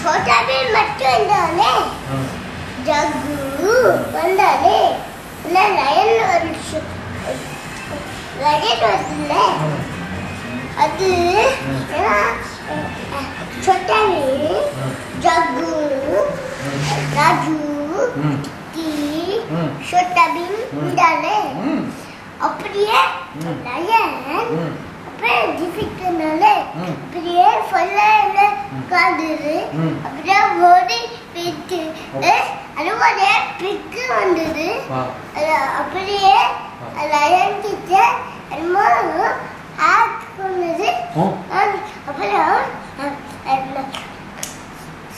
छोटा भी मट्टू इंदाले जग्गू वंदाले ना लायन वरुषु लायन वरुले अदु ना छोटा भी जग्गू राजू की छोटा भी इंदाले அப்படியே லயன் அப்படியே டிஃபிகல்ட்னால அப்படியே ஃபுல்லாக காதுரு அப்படியே ஓடி பிக்கு அதுவரை பிக்கு வந்தது அப்படியே லயன் கிட்ட என்னமோ ஆக் பண்ணது அப்புறம்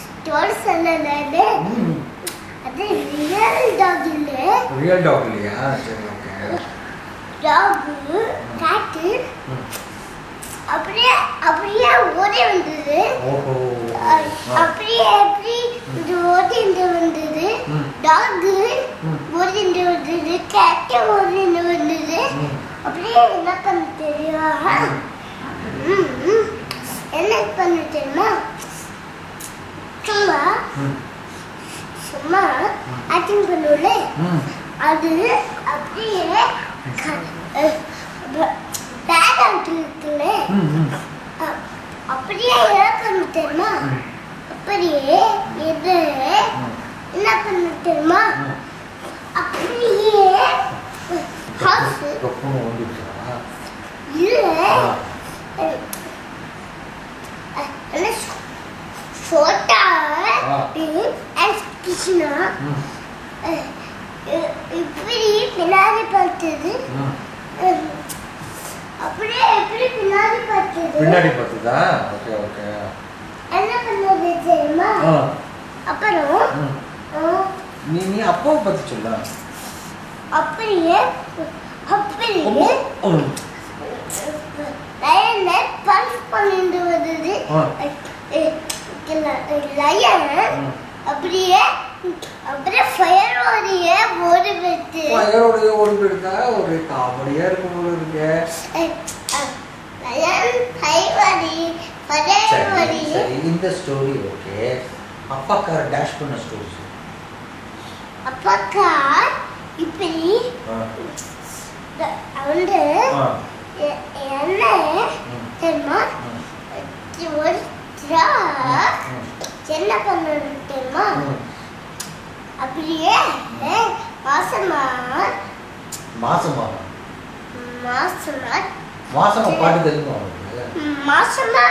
ஸ்டோரி சொன்னது அது ரியல் டாக் இல்லையா சரி ஓகே டாகு காட்டு அப்படியே அப்படியே ஓடி வந்தது அப்படியே எப்படி ஓடி வந்தது டாகு ஓடி வந்தது கேட்டு ஓடி வந்தது அப்படியே என்ன பண்ண தெரியுமா என்ன பண்ண தெரியுமா சும்மா சும்மா ஆக்டிங் பண்ணுவோம்ல அது அப்படியே பேக் அவுட் இருக்குல்ல அப்படியே என்ன பண்ண தெரியுமா அப்படியே எது என்ன பண்ண தெரியுமா அப்படியே ஹவுஸ் இல்ல சோட்டா அண்ட் கிருஷ்ணா இப்படி பின்னாடி பார்த்தது அப்படியே எப்படி பின்னாடி பார்த்ததா ஓகே ஓகே என்ன பண்ணது தெரியுமா அப்புறம் நீ அப்பாவை பத்தி சொல்ல அப்படியே லயனை பஞ்ச் பண்ணிட்டு வந்தது லயன் அப்படியே ஃபயர் ஓடியே ஓடி போயிட்டா ஒரு காமெடியா இருக்கும் போல இருக்கு இந்த ஸ்டோரி ஓகே அப்பா கார் டேஷ் பண்ண ஸ்டோரி அப்பா கார் இப்படி வந்து என்ன தெரியுமா ஒரு ட்ரக் என்ன பண்ணணும் தெரியுமா அப்படியே மாசமா பாட்டு தெரியுமா மாசமா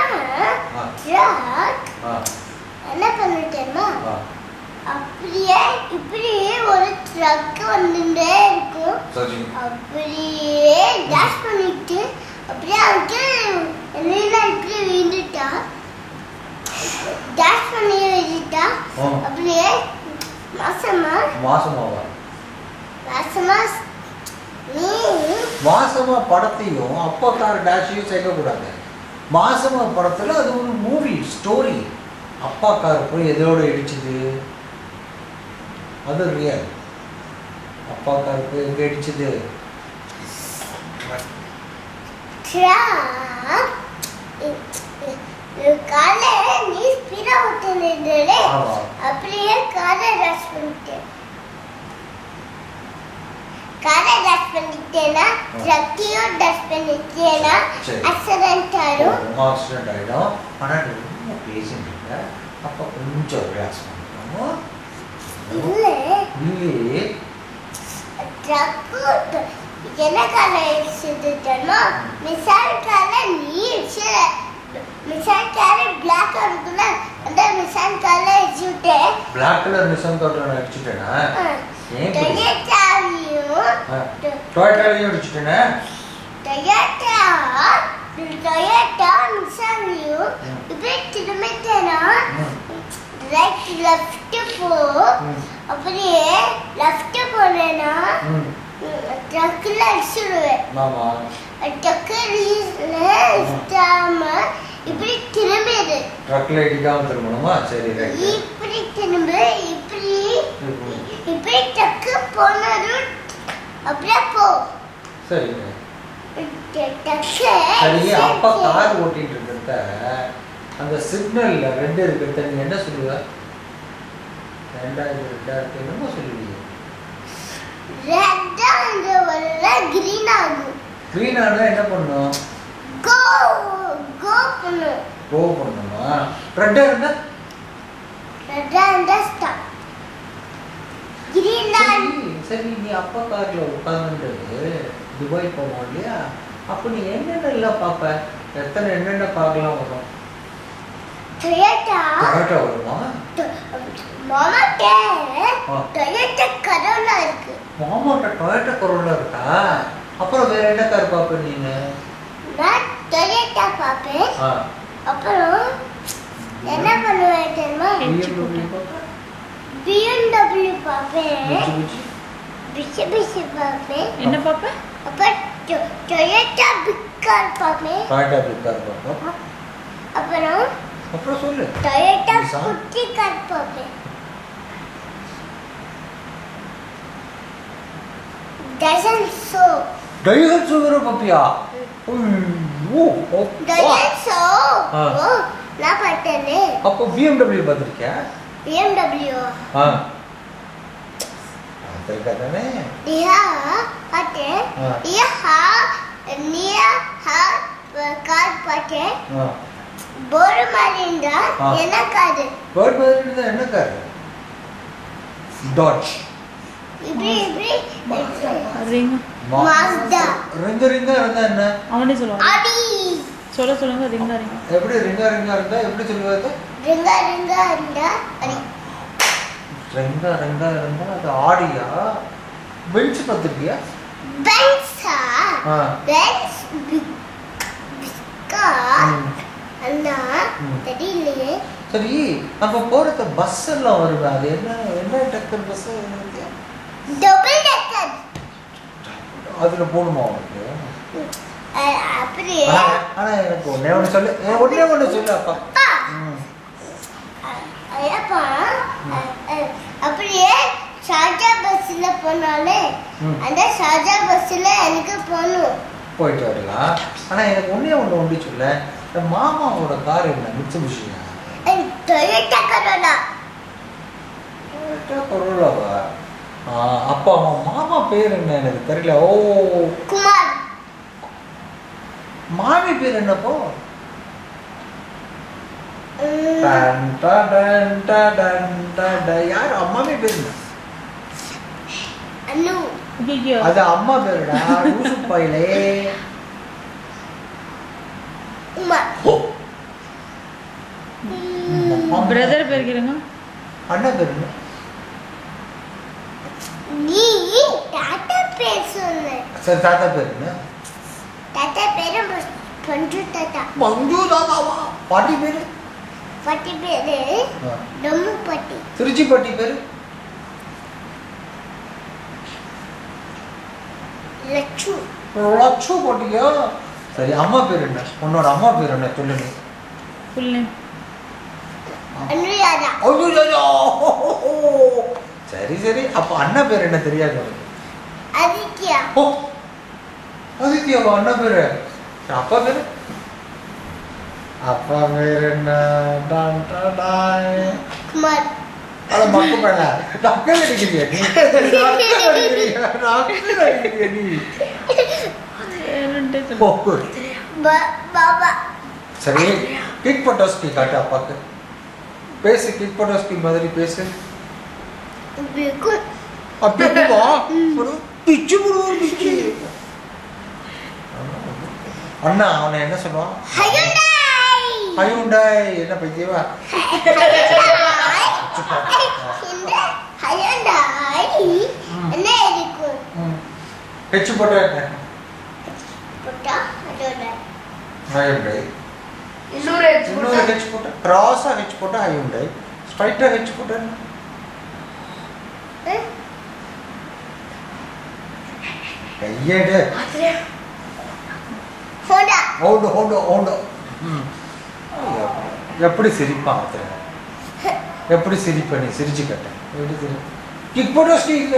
ட்ரக் என்ன பண்ணணும் தெரியுமா அப்படியே இப்படி ஒரு ட்ரக் வந்துட்டே இருக்கும் அப்படியே டேஷ் பண்ணிட்டு அப்படியே அதுக்கு என்ன இப்படி வீண்டுட்டா டேஷ் பண்ணி வீண்டுட்டா அப்படியே மாசமா படத்தையும் அப்பா கார் டேஷையும் சேர்க்கக்கூடாது. மாசமா படத்துல அது ஒரு மூவி ஸ்டோரி. அப்பா கார் போய் எதோட இடிச்சுது, அது ரியல். அப்பா கார் போய் எங்க இடிச்சுது, காலை நீ ஸ்பீடா ஓட்டுனே அப்படியே காரை ரஷ் பண்ணிட்டேனா ட்ரக்கையும் டச் பண்ணிட்டேனா ஆக்சிடென்ட் ஆயிடும். ஆனா நீ ரொம்ப பேசிட்டு இருக்க, அப்ப கொஞ்சம் ரிலாக்ஸ் பண்ணிக்கணும். இல்லையே ட்ரக்கு என்ன காலை இடிச்சுட்டோமோ மிசால் காலை நீ மிசால் காலை பிளாக் இருக்குல்ல, அந்த மிசால் காலை இடிச்சுட்டே பிளாக் கலர் மிசால் காலை அடிச்சுட்டேனா? டொயோட்டாவையும் அடிச்சுட்டேனா? டொயோட்டா மிசாலையும் இப்படி திரும்பிட்டேனா ரைட் லெஃப்ட் போ, அப்படியே லெஃப்ட் போனேனா ட்ரக்ல அடிச்சுடுவேன். ட்ரக்ல இஷ்டாம இப்படி திரும்பிடு. ட்ரக்ல இடிக்காம திரும்பணுமா? சரி ரைட். இப்படி திரும்பு, இப்படி இப்படி ட்ரக் போனது அப்படியே போ. சரி சரி. அப்பா கார் ஓட்டிட்டு இருக்கிறத அந்த சிக்னல்ல ரெண்டு இருக்கிறத நீ என்ன சொல்லுவ? ரெண்டாயிரத்து என்னமோ சொல்லுவீங்க. ரெட்டா அந்த வர கிரீன் ஆகும். கிரீன் ஆனா என்ன பண்ணும்? கோ பண்ணும். கோ பண்ணுமா? ரெட்டா இருந்தா? ரெட்டா இருந்தா ஸ்டாப். கிரீன் சரி நீ அப்பா கார்ல உட்கார்ந்துட்டு துபாய் போவோம் இல்லையா? அப்போ நீ என்னென்னலாம் பார்ப்ப? என்னென்ன பார்க்கலாம் வரும்? டொயோட்டா வருமா? மாமாட்ட டொயோட்டா கரோலா இருக்கு. மாமாட்ட டொயோட்டா கரோலா இருக்கா? அப்புறம் வேற என்ன கார் பார்ப்ப நீங்க? நான் டொயோட்டா பார்ப்பேன். அப்புறம் என்ன பண்ணுவேன் தெரியுமா? BMW பார்ப்பேன். Mitsubishi பார்ப்பேன். என்ன பார்ப்பேன்? அப்புறம் டொயோட்டா பிக் கார் பார்ப்பேன். டொயோட்டா பிக் கார் பார்ப்போம். அப்புறம் சொல்லு. டொயோட்டா குட்டி கார் பார்ப்பேன். டைசன்ஸோ வேற பாப்பியா? டைசன்ஸோ நான் பார்த்தேனே. அப்போ BMW பார்த்திருக்கியா? BMW பார்த்திருக்கானே. பார்த்தேன். கார் பார்த்தேன். போர் மாதிரி இருந்தா என்ன கார்? போர் மாதிரி இருந்தா என்ன கார்? டாட்ஜ். இப்படி ரிங். மாஸ்டா. ரிங்க இருந்தா என்ன? அவனே சொல்லுவான். ஆடி. சொல்லுங்க ரிங்கா. எப்படி ரிங்கா இருந்தா எப்படி சொல்லுவாங்க? ரிங்கா இருந்தா ஆடி. ரிங்கா இருந்தா அது ஆடியா? பெஞ்ச் பார்த்திருக்கியா? பென்ஸா? பென்ஸ் பிஸ்கா அண்ணா தெரியலையே. சரி நம்ம போறது பஸ் எல்லாம் வருது. அது என்ன டக்கர் பஸ்? டபுள் டக்கர். அதுல போணுமா உனக்கு? அப்படியே. ஆனா எனக்கு ஒண்ணு சொல்லு அப்பா. அப்பா அப்படியே ஷார்ஜா பஸ்ல போனாலே அந்த ஷார்ஜா பஸ்ல எனக்கு போயிட்டு வரலாம். ஆனா எனக்கு ஒண்ணு சொல்ல. மாமாவோட கார் என்ன? மிட்சுபிஷியா? Toyota Corolla. கரோலாவா? அப்பா மாமா பேர் என்ன எனக்கு தெரியல. ஓ குமார். மாமி பேர் என்னப்போ? யார் அம்மாவே பேர்? அனு. அது அம்மா பேருடா. யூசுப்பாயிலே. உமா. பிரதர் பேர் கேளுங்க. அண்ணா பேர் என்ன? நீ தாத்தா பேர் சொல்லு. சரி தாத்தா பேர் என்ன? தாத்தா பேரு பஞ்சு தாத்தா. பஞ்சு தாத்தாவா? பாட்டி பேரு? பாட்டி பேரு டம்மு பாட்டி. திருச்சி பாட்டி பேரு? லட்சு. லட்சு பாட்டியா? சரி அம்மா பேர் என்ன? உன்னோட அம்மா பேர் என்ன சொல்லு நீ. Full name Anuradha. சரி அப்ப அண்ணா பேர் என்ன தெரியாது உனக்கு? ஆதித்யா. ஆதித்யாவா அண்ணா பேரு? அப்பா பேரு? அப்பா பேர் என்ன? குமார். அட மக்கு பண்ண நக்கல் அடிக்கிறியா நீ? பாபா. சரி கிக் பட்டாஸ்கி காட்டு அப்பாக்கு. பேசு கிக் பட்டாஸ்கி மாதிரி பேசு. அப்படியே வா. பிச்சு போடுவோம் பிச்சு. அண்ணா அவனை என்ன சொல்லுவான்? ஹயுண்டாய். என்ன பைத்தியவா? என்ன இருக்கும்? ஹெச் போட்டா என்ன? ஹயுண்டாய். இன்னொரு ஹெச் போட்டா கிராஸா ஹெச் போட்டா ஹயுண்டாய். ஸ்ட்ரைட்டா ஹெச் போட்டா என்ன? கையேடு. ஹோண்டா. எப்படி சிரிப்பான்? எப்படி சிரிப்ப நீ? சிரிச்சு கட்ட. எப்படி சிரி? கிக் போட்டா ஸ்டீல்.